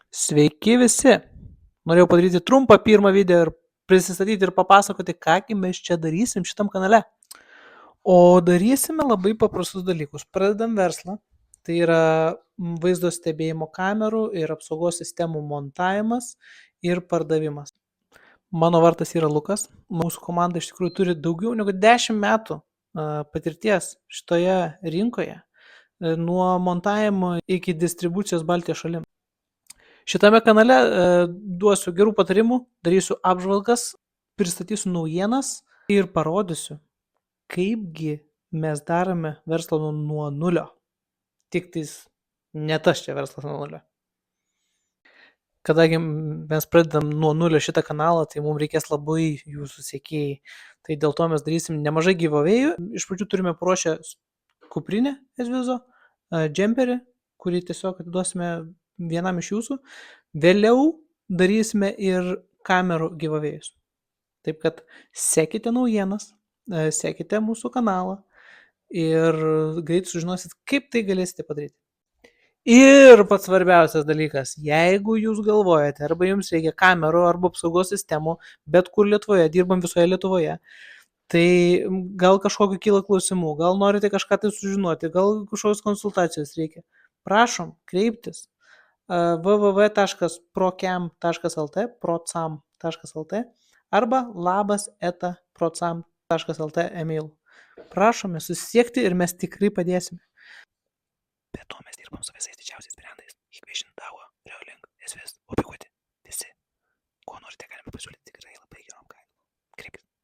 Sveiki visi! Norėjau padaryti trumpą pirmą video ir prisistatyti ir papasakoti, kągi mes čia darysim šitam kanale. O darysime labai paprastus dalykus. Pradedam verslą. Tai yra vaizdo stebėjimo kamerų ir apsaugos sistemų montavimas ir pardavimas. Mano vardas yra Lukas. Mūsų komanda iš tikrųjų turi daugiau negu 10 metų patirties šitoje rinkoje, nuo montavimo iki distribucijos Baltijos šalim. Šitame kanale duosiu gerų patarimų, darysiu apžvalgas, pristatysiu naujienas ir parodysiu, kaipgi mes darome verslą nuo nulio. Tik tais ne tas čia verslas nuo nulio. Kadangi mes pradedam nuo nulio šitą kanalą, tai mums reikės labai jūsų sekėjai. Tai dėl to mes darysim nemažai giveaway'ų. Iš pradžių turime paruošę kuprinę SVizo, džemperį, kurį tiesiog atiduosime vienam iš jūsų. Vėliau darysime ir kamerų giveaway'us. Taip kad sekite naujienas, sekite mūsų kanalą ir greit sužinosit, kaip tai galėsite padaryti. Ir pats svarbiausias dalykas, jeigu jūs galvojate, arba jums reikia kamerų, arba apsaugos sistemų, bet kur Lietuvoje, dirbam visoje Lietuvoje, tai gal kažkokiu kyla klausimų, gal norite kažką tai sužinoti, gal kažkokios konsultacijos reikia. Prašom kreiptis www.procam.lt, procam.lt arba labas@procam.lt email. Prašome susisiekti ir mes tikrai padėsime. Be to mes dirbam su visais didžiausiais brandais. Equation, Dawo, Reolink, SViz, Ubiquiti. Visi. Ko norite, galime pasiūlyti.